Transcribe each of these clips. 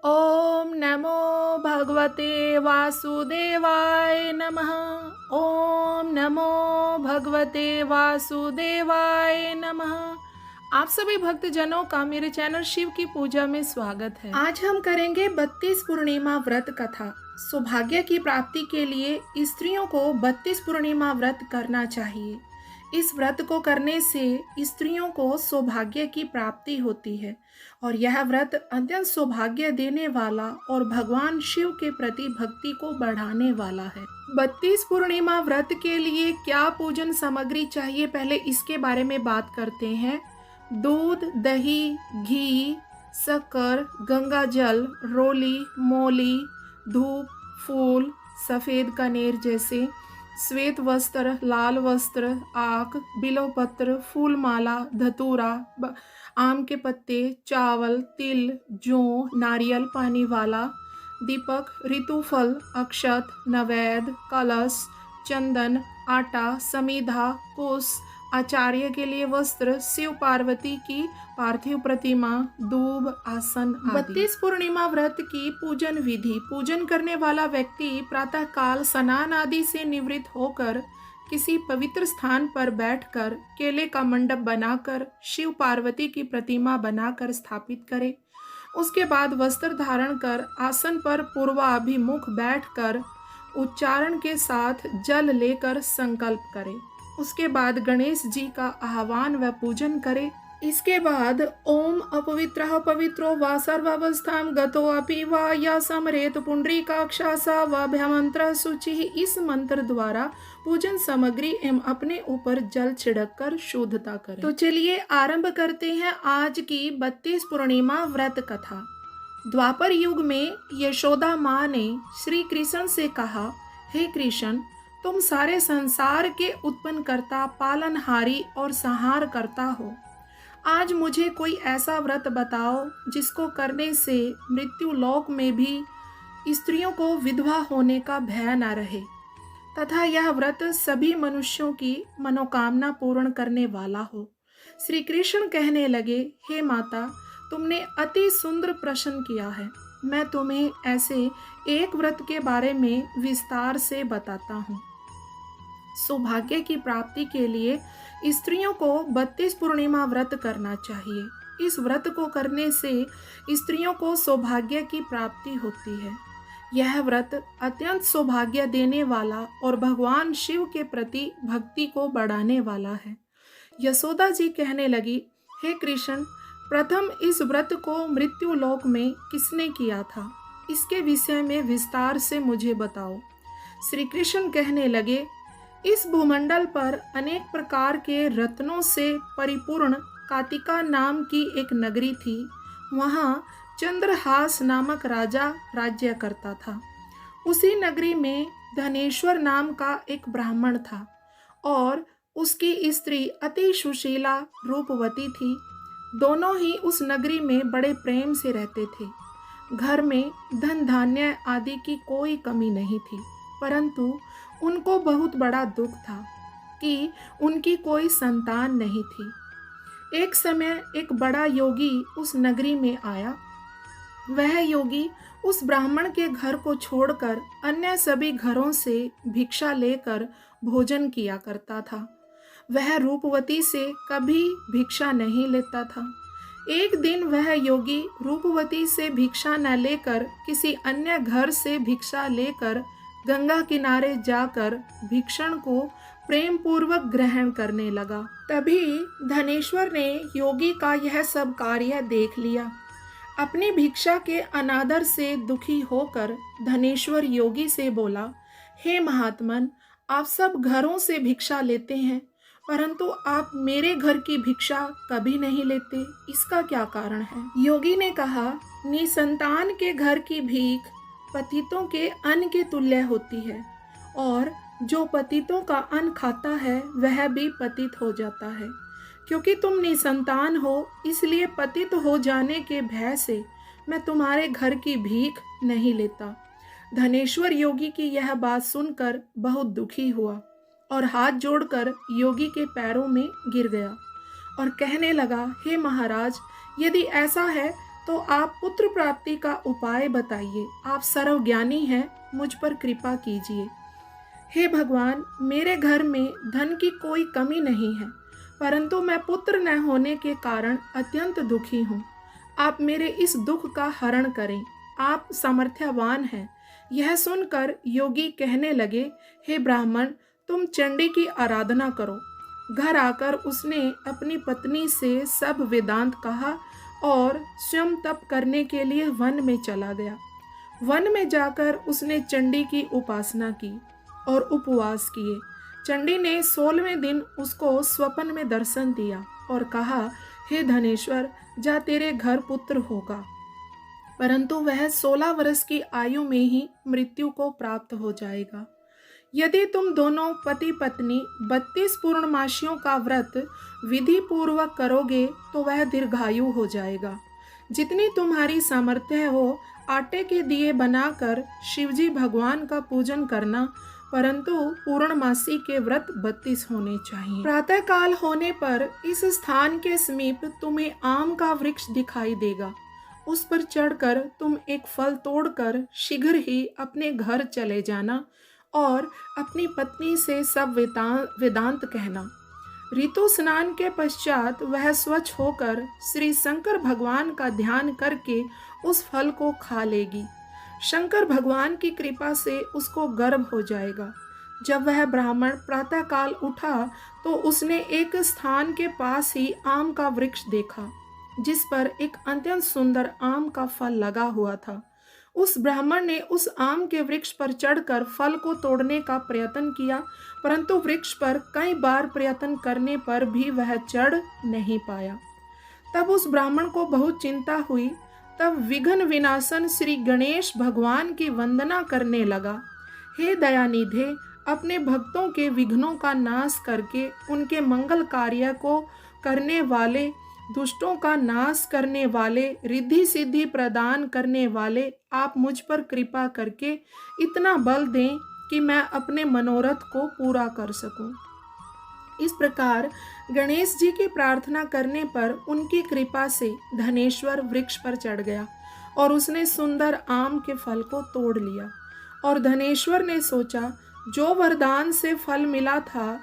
ओम नमो भगवते वासुदेवाय नमः। ओम नमो भगवते वासुदेवाय नमः। आप सभी भक्तजनों का मेरे चैनल शिव की पूजा में स्वागत है। आज हम करेंगे 32 पूर्णिमा व्रत कथा। सौभाग्य की प्राप्ति के लिए स्त्रियों को 32 पूर्णिमा व्रत करना चाहिए। इस व्रत को करने से स्त्रियों को सौभाग्य की प्राप्ति होती है और यह व्रत अत्यंत सौभाग्य देने वाला और भगवान शिव के प्रति भक्ति को बढ़ाने वाला है। 32 पूर्णिमा व्रत के लिए क्या पूजन सामग्री चाहिए, पहले इसके बारे में बात करते हैं। दूध, दही, घी, शक्कर, गंगा जल, रोली, मौली, धूप, फूल, सफेद कनेर जैसे श्वेत वस्त्र, लाल वस्त्र, आक, बिल्वपत्र, फूल माला, धतूरा, आम के पत्ते, चावल, तिल, जौ, नारियल पानी वाला, दीपक, ऋतुफल, अक्षत, नवेद, कलश, चंदन, आटा, समीधा, कुश, आचार्य के लिए वस्त्र, शिव पार्वती की पार्थिव प्रतिमा, दूब, आसन आदि। 32 पूर्णिमा व्रत की पूजन विधि। पूजन करने वाला व्यक्ति प्रातः काल स्नान आदि से निवृत्त होकर किसी पवित्र स्थान पर बैठकर केले का मंडप बनाकर शिव पार्वती की प्रतिमा बनाकर स्थापित करे। उसके बाद वस्त्र धारण कर आसन पर पूर्वाभिमुख बैठकर उच्चारण के साथ जल लेकर संकल्प करे। उसके बाद गणेश जी का आह्वान व पूजन करे। इसके बाद ओम अपवित्रः पवित्रो वा सर्वावस्थां गतो अपि वा या समरेत पुंडरीकाक्षा सा वा भ्यमंत्र शुचि, इस मंत्र द्वारा पूजन सामग्री एवं अपने ऊपर जल छिड़क कर शुद्धता करें। तो चलिए आरंभ करते हैं आज की 32 पूर्णिमा व्रत कथा। द्वापर युग में यशोदा माँ ने श्री कृष्ण से कहा, हे कृष्ण, तुम सारे संसार के उत्पन्न करता, पालनहारी और संहार करता हो। आज मुझे कोई ऐसा व्रत बताओ जिसको करने से मृत्यु लोक में भी स्त्रियों को विधवा होने का भय न रहे तथा यह व्रत सभी मनुष्यों की मनोकामना पूर्ण करने वाला हो। श्री कृष्ण कहने लगे, हे माता, तुमने अति सुंदर प्रश्न किया है। मैं तुम्हें ऐसे एक व्रत के बारे में विस्तार से बताता हूँ। सौभाग्य की प्राप्ति के लिए स्त्रियों को 32 पूर्णिमा व्रत करना चाहिए। इस व्रत को करने से स्त्रियों को सौभाग्य की प्राप्ति होती है। यह व्रत अत्यंत सौभाग्य देने वाला और भगवान शिव के प्रति भक्ति को बढ़ाने वाला है। यशोदा जी कहने लगी, हे कृष्ण, प्रथम इस व्रत को मृत्यु लोक में किसने किया था, इसके विषय में विस्तार से मुझे बताओ। श्री कृष्ण कहने लगे, इस भूमंडल पर अनेक प्रकार के रत्नों से परिपूर्ण कातिका नाम की एक नगरी थी। वहाँ चंद्रहास नामक राजा राज्य करता था। उसी नगरी में धनेश्वर नाम का एक ब्राह्मण था और उसकी स्त्री अति सुशीला रूपवती थी। दोनों ही उस नगरी में बड़े प्रेम से रहते थे। घर में धन धान्य आदि की कोई कमी नहीं थी, परंतु उनको बहुत बड़ा दुख था कि उनकी कोई संतान नहीं थी। एक समय एक बड़ा योगी उस नगरी में आया। वह योगी उस ब्राह्मण के घर को छोड़कर अन्य सभी घरों से भिक्षा लेकर भोजन किया करता था। वह रूपवती से कभी भिक्षा नहीं लेता था। एक दिन वह योगी रूपवती से भिक्षा न लेकर किसी अन्य घर से भिक्षा लेकर गंगा किनारे जाकर भिक्षण को प्रेम पूर्वक ग्रहण करने लगा। तभी धनेश्वर ने योगी का यह सब कार्य देख लिया। अपनी भिक्षा के अनादर से दुखी होकर धनेश्वर योगी से बोला, हे महात्मन, आप सब घरों से भिक्षा लेते हैं, परंतु आप मेरे घर की भिक्षा कभी नहीं लेते, इसका क्या कारण है? योगी ने कहा, निसंतान के घर की भीख पतितों के अन्न के तुल्य होती है और जो पतितों का अन्न खाता है वह भी पतित हो जाता है। क्योंकि तुम निसंतान हो, इसलिए पतित हो जाने के भय से मैं तुम्हारे घर की भीख नहीं लेता। धनेश्वर योगी की यह बात सुनकर बहुत दुखी हुआ और हाथ जोड़कर योगी के पैरों में गिर गया और कहने लगा, हे महाराज, यदि ऐसा है तो आप पुत्र प्राप्ति का उपाय बताइए। आप सर्वज्ञानी हैं, मुझ पर कृपा कीजिए। हे भगवान, मेरे घर में धन की कोई कमी नहीं है, परंतु मैं पुत्र न होने के कारण अत्यंत दुखी हूँ। आप मेरे इस दुख का हरण करें। आप सामर्थ्यवान हैं। यह सुनकर योगी कहने लगे, हे ब्राह्मण, तुम चंडी की आराधना करो। घर आकर उसने अपनी पत्नी से सब वेदांत कहा और स्वयं तप करने के लिए वन में चला गया। वन में जाकर उसने चंडी की उपासना की और उपवास किए। चंडी ने 16वें दिन उसको स्वप्न में दर्शन दिया और कहा, हे धनेश्वर, जा तेरे घर पुत्र होगा, परंतु वह 16 वर्ष की आयु में ही मृत्यु को प्राप्त हो जाएगा। यदि तुम दोनों पति पत्नी 32 पूर्णमासियों का व्रत विधि पूर्वक करोगे तो वह दीर्घायु हो जाएगा। जितनी तुम्हारी सामर्थ्य हो, आटे के दिए बनाकर शिवजी भगवान का पूजन करना, परंतु पूर्णमासी के व्रत 32 होने चाहिए। प्रातः काल होने पर इस स्थान के समीप तुम्हें आम का वृक्ष दिखाई देगा। उस पर चढ़कर तुम एक फल तोड़कर शीघ्र ही अपने घर चले जाना और अपनी पत्नी से सब वेदांत कहना। ऋतु स्नान के पश्चात वह स्वच्छ होकर श्री शंकर भगवान का ध्यान करके उस फल को खा लेगी। शंकर भगवान की कृपा से उसको गर्भ हो जाएगा। जब वह ब्राह्मण प्रातःकाल उठा तो उसने एक स्थान के पास ही आम का वृक्ष देखा, जिस पर एक अत्यंत सुंदर आम का फल लगा हुआ था। उस ब्राह्मण ने उस आम के वृक्ष पर चढ़कर फल को तोड़ने का प्रयत्न किया, परंतु वृक्ष पर कई बार प्रयत्न करने पर भी वह चढ़ नहीं पाया। तब उस ब्राह्मण को बहुत चिंता हुई। तब विघ्न विनाशन श्री गणेश भगवान की वंदना करने लगा। हे दयानिधे, अपने भक्तों के विघ्नों का नाश करके उनके मंगल कार्य को करने वाले, दुष्टों का नाश करने वाले, रिद्धि सिद्धि प्रदान करने वाले, आप मुझ पर कृपा करके इतना बल दें कि मैं अपने मनोरथ को पूरा कर सकूं। इस प्रकार गणेश जी की प्रार्थना करने पर उनकी कृपा से धनेश्वर वृक्ष पर चढ़ गया और उसने सुंदर आम के फल को तोड़ लिया। और धनेश्वर ने सोचा, जो वरदान से फल मिला था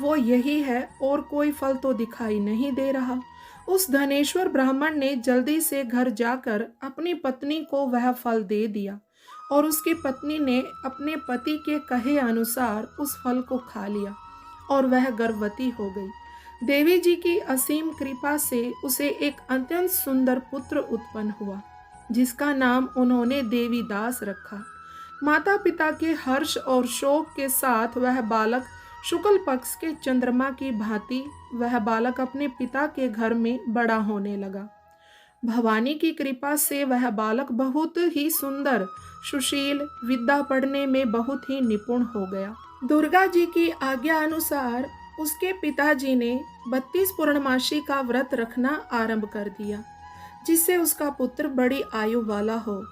वो यही है और कोई फल तो दिखाई नहीं दे रहा। उस धनेश्वर ब्राह्मण ने जल्दी से घर जाकर अपनी पत्नी को वह फल दे दिया और उसकी पत्नी ने अपने पति के कहे अनुसार उस फल को खा लिया और वह गर्भवती हो गई। देवी जी की असीम कृपा से उसे एक अत्यंत सुंदर पुत्र उत्पन्न हुआ, जिसका नाम उन्होंने देवीदास रखा। माता पिता के हर्ष और शोक के साथ वह बालक शुक्ल पक्ष के चंद्रमा की भांति वह बालक अपने पिता के घर में बड़ा होने लगा। भवानी की कृपा से वह बालक बहुत ही सुंदर, सुशील, विद्या पढ़ने में बहुत ही निपुण हो गया। दुर्गा जी की आज्ञा अनुसार उसके पिताजी ने 32 पूर्णमासी का व्रत रखना आरंभ कर दिया, जिससे उसका पुत्र बड़ी आयु वाला हो।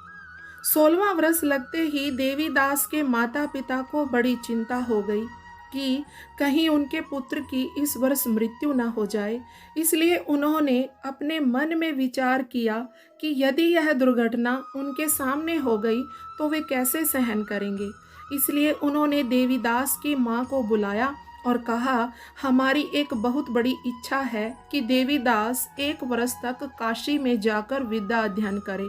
16वां वर्ष लगते ही देवीदास के माता पिता को बड़ी चिंता हो गई कि कहीं उनके पुत्र की इस वर्ष मृत्यु न हो जाए। इसलिए उन्होंने अपने मन में विचार किया कि यदि यह दुर्घटना उनके सामने हो गई तो वे कैसे सहन करेंगे। इसलिए उन्होंने देवीदास की माँ को बुलाया और कहा, हमारी एक बहुत बड़ी इच्छा है कि देवीदास 1 वर्ष तक काशी में जाकर विद्या अध्ययन करे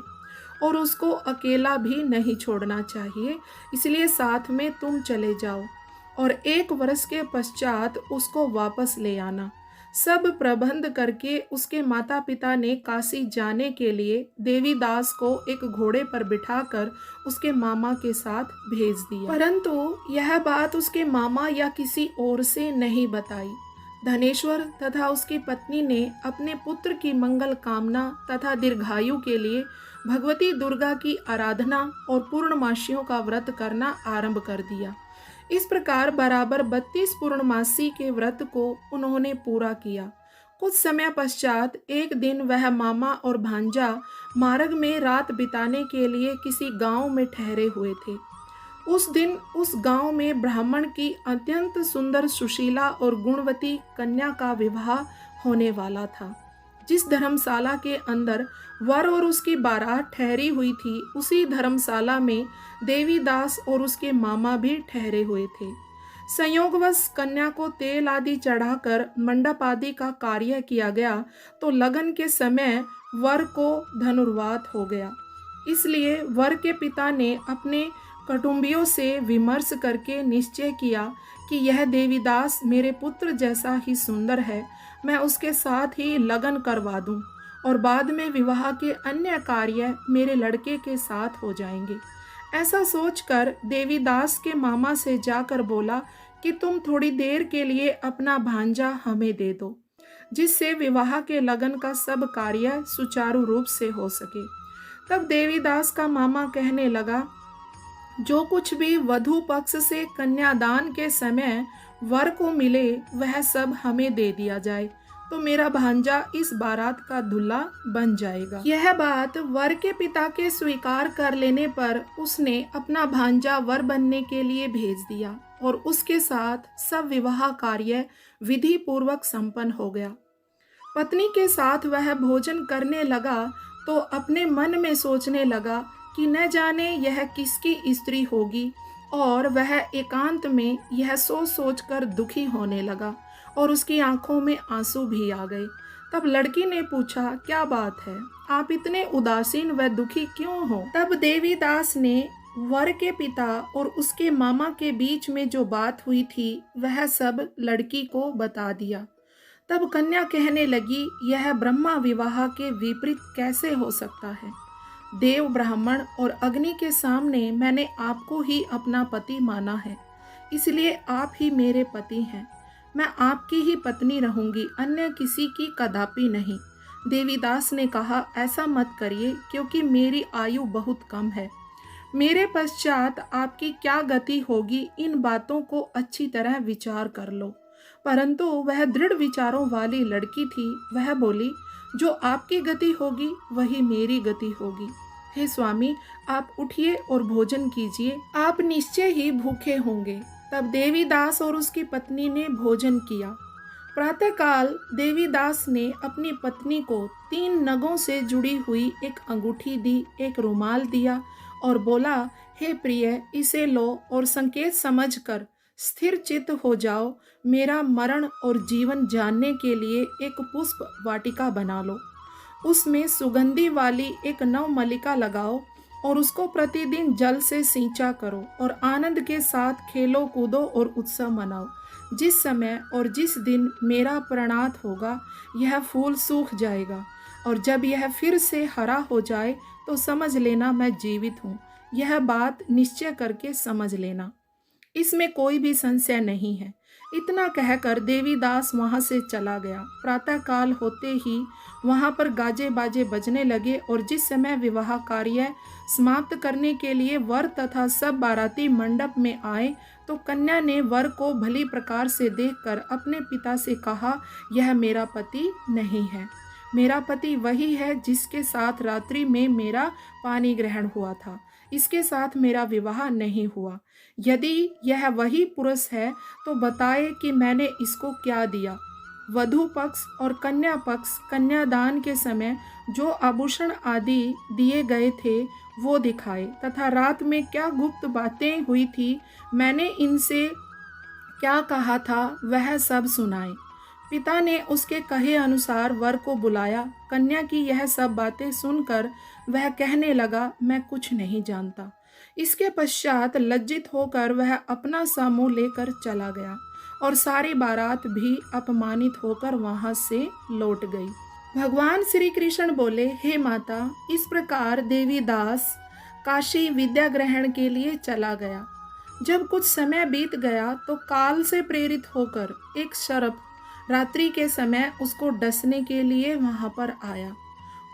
और उसको अकेला भी नहीं छोड़ना चाहिए, इसलिए साथ में तुम चले जाओ और 1 वर्ष के पश्चात उसको वापस ले आना। सब प्रबंध करके उसके माता पिता ने काशी जाने के लिए देवीदास को एक घोड़े पर बिठाकर उसके मामा के साथ भेज दिया, परंतु यह बात उसके मामा या किसी और से नहीं बताई। धनेश्वर तथा उसकी पत्नी ने अपने पुत्र की मंगल कामना तथा दीर्घायु के लिए भगवती दुर्गा की आराधना और पूर्णमासियों का व्रत करना आरंभ कर दिया। इस प्रकार बराबर 32 पूर्णमासी के व्रत को उन्होंने पूरा किया। कुछ समय पश्चात एक दिन वह मामा और भांजा मार्ग में रात बिताने के लिए किसी गांव में ठहरे हुए थे। उस दिन उस गांव में ब्राह्मण की अत्यंत सुंदर, सुशीला और गुणवती कन्या का विवाह होने वाला था। जिस धर्मशाला के अंदर वर और उसकी बारात ठहरी हुई थी, उसी धर्मशाला में देवीदास और उसके मामा भी ठहरे हुए थे। संयोगवश कन्या को तेल आदि चढ़ाकर मंडप आदि का कार्य किया गया, तो लगन के समय वर को धनुर्वात हो गया। इसलिए वर के पिता ने अपने कुटुंबियों से विमर्श करके निश्चय किया कि यह देवीदास मेरे पुत्र जैसा ही सुंदर है, मैं उसके साथ ही लगन करवा दूं और बाद में विवाह के अन्य कार्य मेरे लड़के के साथ हो जाएंगे। ऐसा सोचकर देवीदास के मामा से जाकर बोला कि तुम थोड़ी देर के लिए अपना भांजा हमें दे दो, जिससे विवाह के लगन का सब कार्य सुचारू रूप से हो सके। तब देवीदास का मामा कहने लगा, जो कुछ भी वधू पक्ष से कन्यादान के समय वर को मिले वह सब हमें दे दिया जाए, तो मेरा भांजा इस बारात का दूल्हा बन जाएगा। यह बात वर के पिता के स्वीकार कर लेने पर उसने अपना भांजा वर बनने के लिए भेज दिया और उसके साथ सब विवाह कार्य विधि पूर्वक संपन्न हो गया। पत्नी के साथ वह भोजन करने लगा तो अपने मन में सोचने लगा कि न जाने यह किसकी स्त्री होगी, और वह एकांत में यह सोच कर दुखी होने लगा और उसकी आंखों में आंसू भी आ गए। तब लड़की ने पूछा, क्या बात है, आप इतने उदासीन व दुखी क्यों हो? तब देवीदास ने वर के पिता और उसके मामा के बीच में जो बात हुई थी वह सब लड़की को बता दिया। तब कन्या कहने लगी, यह ब्रह्मा विवाह के विपरीत कैसे हो सकता है? देव, ब्राह्मण और अग्नि के सामने मैंने आपको ही अपना पति माना है, इसलिए आप ही मेरे पति हैं। मैं आपकी ही पत्नी रहूंगी, अन्य किसी की कदापि नहीं। देवीदास ने कहा, ऐसा मत करिए, क्योंकि मेरी आयु बहुत कम है। मेरे पश्चात आपकी क्या गति होगी, इन बातों को अच्छी तरह विचार कर लो। परंतु वह दृढ़ विचारों वाली लड़की थी। वह बोली, जो आपकी गति होगी वही मेरी गति होगी। हे स्वामी, आप उठिए और भोजन कीजिए, आप निश्चय ही भूखे होंगे। तब देवीदास और उसकी पत्नी ने भोजन किया। प्रातःकाल देवीदास ने अपनी पत्नी को 3 नगों से जुड़ी हुई एक अंगूठी दी, एक रुमाल दिया और बोला, हे प्रिय, इसे लो और संकेत समझकर स्थिर चित्त हो जाओ। मेरा मरण और जीवन जानने के लिए एक पुष्प वाटिका बना लो, उसमें सुगंधी वाली एक नवमल्लिका लगाओ और उसको प्रतिदिन जल से सींचा करो और आनंद के साथ खेलो कूदो और उत्सव मनाओ। जिस समय और जिस दिन मेरा प्रणात होगा यह फूल सूख जाएगा, और जब यह फिर से हरा हो जाए तो समझ लेना मैं जीवित हूँ। यह बात निश्चय करके समझ लेना, इसमें कोई भी संशय नहीं है। इतना कहकर देवीदास वहां से चला गया। प्रातःकाल होते ही वहां पर गाजे बाजे बजने लगे और जिस समय विवाह कार्य समाप्त करने के लिए वर तथा सब बाराती मंडप में आए तो कन्या ने वर को भली प्रकार से देखकर अपने पिता से कहा, यह मेरा पति नहीं है। मेरा पति वही है जिसके साथ रात्रि में मेरा पानी ग्रहण हुआ था, इसके साथ मेरा विवाह नहीं हुआ। यदि यह वही पुरुष है तो बताए कि मैंने इसको क्या दिया। वधू पक्ष और कन्या पक्ष कन्यादान के समय जो आभूषण आदि दिए गए थे वो दिखाए, तथा रात में क्या गुप्त बातें हुई थी, मैंने इनसे क्या कहा था वह सब सुनाए। पिता ने उसके कहे अनुसार वर को बुलाया। कन्या की यह सब बातें सुनकर वह कहने लगा, मैं कुछ नहीं जानता। इसके पश्चात लज्जित होकर वह अपना सा मुंह लेकर चला गया और सारी बारात भी अपमानित होकर वहां से लौट गई। भगवान श्री कृष्ण बोले, हे माता, इस प्रकार देवीदास काशी विद्या ग्रहण के लिए चला गया। जब कुछ समय बीत गया तो काल से प्रेरित होकर एक सर्प रात्रि के समय उसको डसने के लिए वहां पर आया।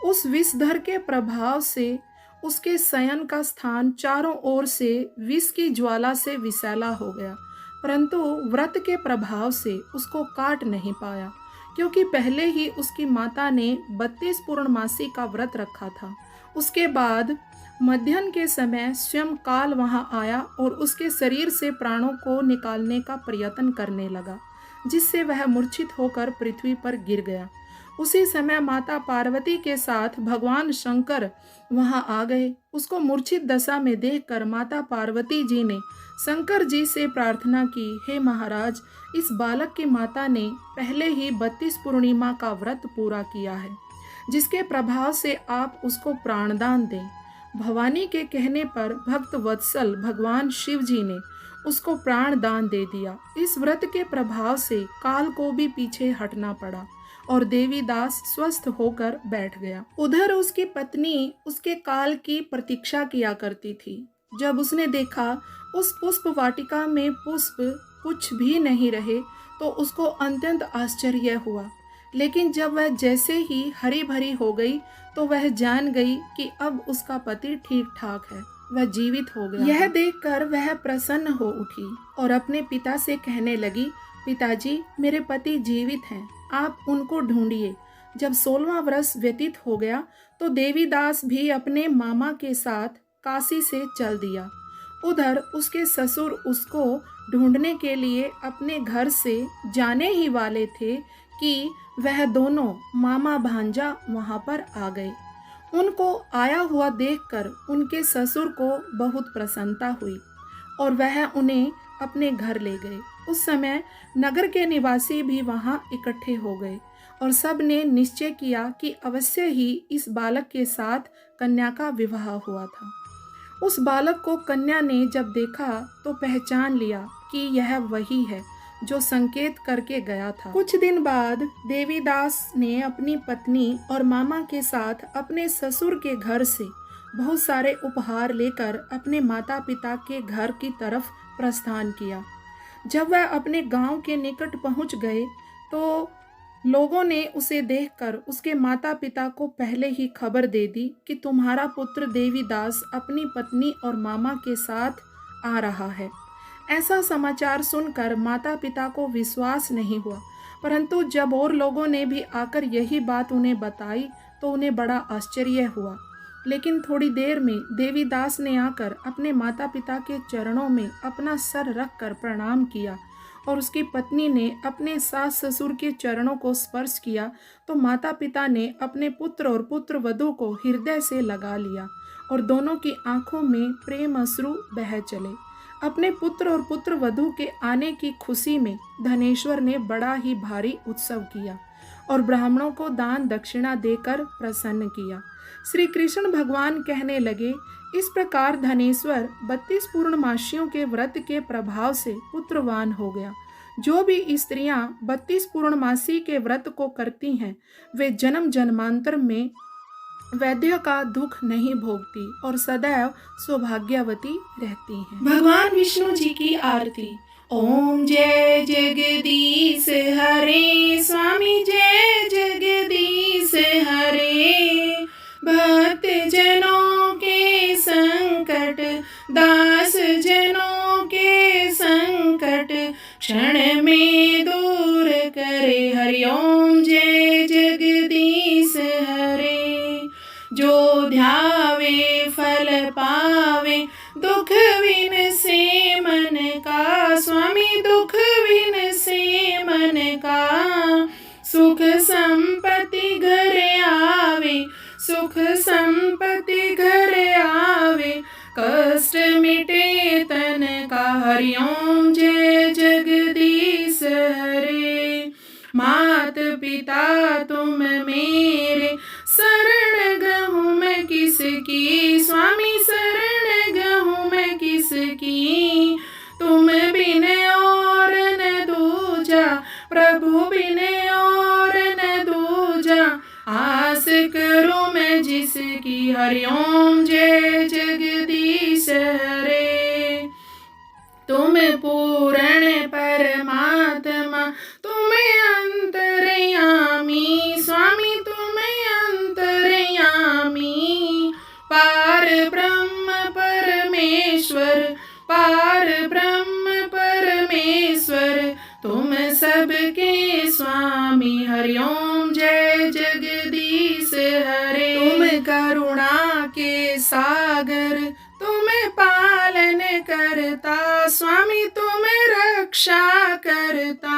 उस विषधर के प्रभाव से उसके शयन का स्थान चारों ओर से विष की ज्वाला से विषैला हो गया, परंतु व्रत के प्रभाव से उसको काट नहीं पाया, क्योंकि पहले ही उसकी माता ने 32 पूर्णमासी का व्रत रखा था। उसके बाद मध्याह्न के समय स्वयं काल वहां आया और उसके शरीर से प्राणों को निकालने का प्रयत्न करने लगा, जिससे वह मूर्छित होकर पृथ्वी पर गिर गया। उसी समय माता पार्वती के साथ भगवान शंकर वहां आ गए। उसको मूर्छित दशा में देखकर माता पार्वती जी ने शंकर जी से प्रार्थना की, हे महाराज, इस बालक की माता ने पहले ही 32 पूर्णिमा का व्रत पूरा किया है, जिसके प्रभाव से आप उसको प्राणदान दें। भवानी के कहने पर भक्त वत्सल भगवान शिव जी ने उसको प्राण दान दे दिया। इस व्रत के प्रभाव से काल को भी पीछे हटना पड़ा और देवीदास स्वस्थ होकर बैठ गया। उधर उसकी पत्नी उसके काल की प्रतीक्षा किया करती थी। जब उसने देखा उस पुष्प वाटिका में पुष्प कुछ भी नहीं रहे तो उसको अत्यंत आश्चर्य हुआ। लेकिन जब वह जैसे ही हरी भरी हो गई तो वह जान गई कि अब उसका पति ठीक ठाक है, वह जीवित हो गया। यह देखकर वह प्रसन्न हो उठी और अपने पिता से कहने लगी, पिताजी, मेरे पति जीवित हैं, आप उनको ढूंढिए। जब 16वां वर्ष व्यतीत हो गया तो देवीदास भी अपने मामा के साथ काशी से चल दिया। उधर उसके ससुर उसको ढूंढने के लिए अपने घर से जाने ही वाले थे कि वह दोनों मामा भांजा वहां पर आ गए। उनको आया हुआ देखकर उनके ससुर को बहुत प्रसन्नता हुई और वह उन्हें अपने घर ले गए। उस समय नगर के निवासी भी वहां इकट्ठे हो गए और सब ने निश्चय किया कि अवश्य ही इस बालक के साथ कन्या का विवाह हुआ था। उस बालक को कन्या ने जब देखा तो पहचान लिया कि यह वही है जो संकेत करके गया था। कुछ दिन बाद देवीदास ने अपनी पत्नी और मामा के साथ अपने ससुर के घर से बहुत सारे उपहार लेकर अपने माता पिता के घर की तरफ प्रस्थान किया। जब वह अपने गांव के निकट पहुंच गए तो लोगों ने उसे देखकर उसके माता पिता को पहले ही खबर दे दी कि तुम्हारा पुत्र देवीदास अपनी पत्नी और मामा के साथ आ रहा है। ऐसा समाचार सुनकर माता पिता को विश्वास नहीं हुआ, परंतु जब और लोगों ने भी आकर यही बात उन्हें बताई तो उन्हें बड़ा आश्चर्य हुआ। लेकिन थोड़ी देर में देवीदास ने आकर अपने माता पिता के चरणों में अपना सर रखकर प्रणाम किया और उसकी पत्नी ने अपने सास ससुर के चरणों को स्पर्श किया तो माता पिता ने अपने पुत्र और पुत्र वधू को हृदय से लगा लिया और दोनों की आंखों में प्रेम अश्रु बह चले। अपने पुत्र और पुत्र वधू के आने की खुशी में धनेश्वर ने बड़ा ही भारी उत्सव किया और ब्राह्मणों को दान दक्षिणा देकर प्रसन्न किया। श्री कृष्ण भगवान कहने लगे, इस प्रकार धनेश्वर 32 पूर्णमासियों के व्रत के प्रभाव से पुत्रवान हो गया। जो भी स्त्रियां 32 पूर्णमासी के व्रत को करती हैं वे जन्म जन्मांतर में वैद्य का दुख नहीं भोगती और सदैव सौभाग्यवती रहती हैं। भगवान विष्णु जी की आरती। ओम जय जगदीश हरे स्वामी, जय जगदीश हरे। भक्त जनों के संकट, दास जनों के संकट क्षण में दूर करे। हरि ओम जय जगदीश हरे। जो ध्यावे फल पावे, दुख विन से मन का। स्वामी दुख विन से मन का। सुख संपत्ति घर आवे, सुख संपत्ति घर आवे। कष्ट मिटे तन का। हरि ओम जय जगदीश हरे। मात पिता तुम मेरे, शरण गहूँ मैं किसकी। स्वामी शरण गहूँ मैं किसकी। तुम बिन और न दूजा, प्रभु बिन और न दूजा। आस करूं मैं जिसकी। हरि ओम जय जगदीश हरे। तुम पूर्ण परमात्मा, तुम अंतर्यामी। स्वामी तुम अंतर्यामी। पार ब्रह्म परमेश्वर, पार ब्रह्म परमेश्वर। तुम सबके स्वामी। हरि ओम जय जगदीश हरे। तुम करुणा के सागर, तुम पालन करता। स्वामी तुम रक्षा करता।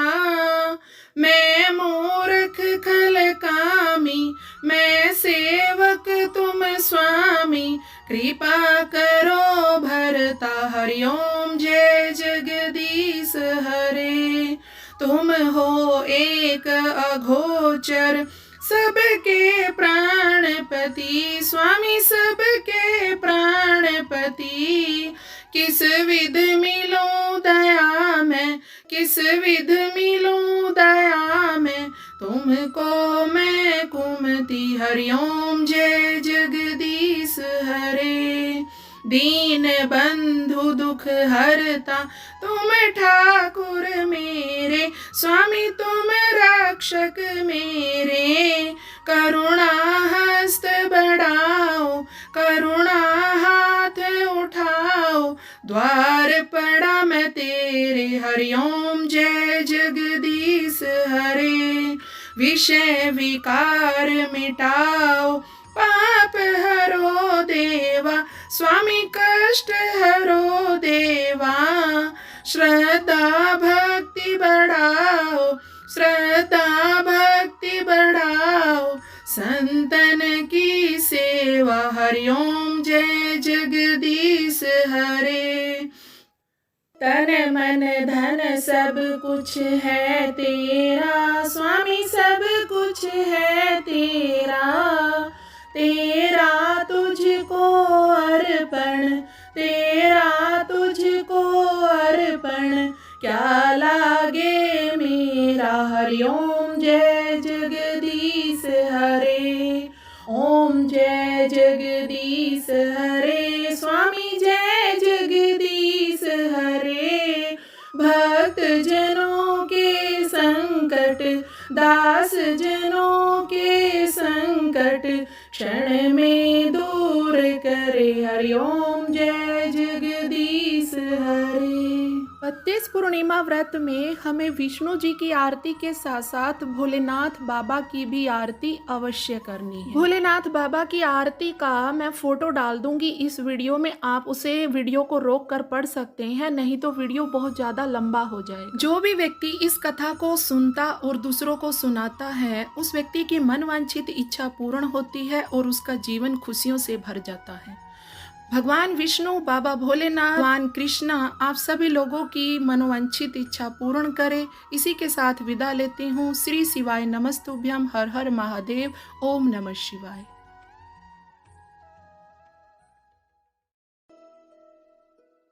मैं मूर्ख खल कामी, मैं सेवक तुम स्वामी, कृपा करो भरता हरिओम जय जगदीश हरे। तुम हो एक अघोचर सबके प्राणपति, स्वामी सबके प्राणपति। किस विध मिलूं दया में, किस विध मिलूं दया में, तुमको मैं कुमति हरिओम जय जगदीश हरे। दीन बंधु दुख हरता तुम ठाकुर मेरे, स्वामी तुम रक्षक मेरे। करुणा हस्त बढ़ाओ, करुणा हाथ उठाओ, द्वार पड़ा मैं तेरे हरिओम जय जगदीश हरे। विषय विकार मिटाओ, पाप हरो देवा, स्वामी कष्ट हरो देवा। श्रद्धा भक्ति बढ़ाओ, श्रद्धा भक्ति बढ़ाओ, संतन की सेवा हरिओम जय जगदीश हरे। तन मन धन सब कुछ है तेरा, स्वामी सब कुछ है तेरा। तेरा तुझको अर्पण, तेरा तुझको अर्पण, क्या लागे मेरा हरिओम जय जगदीश हरे। ओम जय जगदीश हरे, स्वामी जय जगदीश हरे। भक्त जनों के संकट, दास जनों के संकट, क्षण में दूर करे हरिओम जय जगदीश हरे। 32 पूर्णिमा व्रत में हमें विष्णु जी की आरती के साथ साथ भोलेनाथ बाबा की भी आरती अवश्य करनी है। भोलेनाथ बाबा की आरती का मैं फोटो डाल दूंगी इस वीडियो में, आप उसे वीडियो को रोक कर पढ़ सकते हैं, नहीं तो वीडियो बहुत ज्यादा लंबा हो जाएगा। जो भी व्यक्ति इस कथा को सुनता और दूसरों को सुनाता है, उस व्यक्ति की मनवांछित इच्छा पूर्ण होती है और उसका जीवन खुशियों से भर जाता है। भगवान विष्णु, बाबा भोलेनाथ, भगवान कृष्णा आप सभी लोगों की मनोवांछित इच्छा पूर्ण करे। इसी के साथ विदा लेती हूँ। श्री शिवाय नमस्तुभ्यम। हर हर महादेव। ओम नमः शिवाय।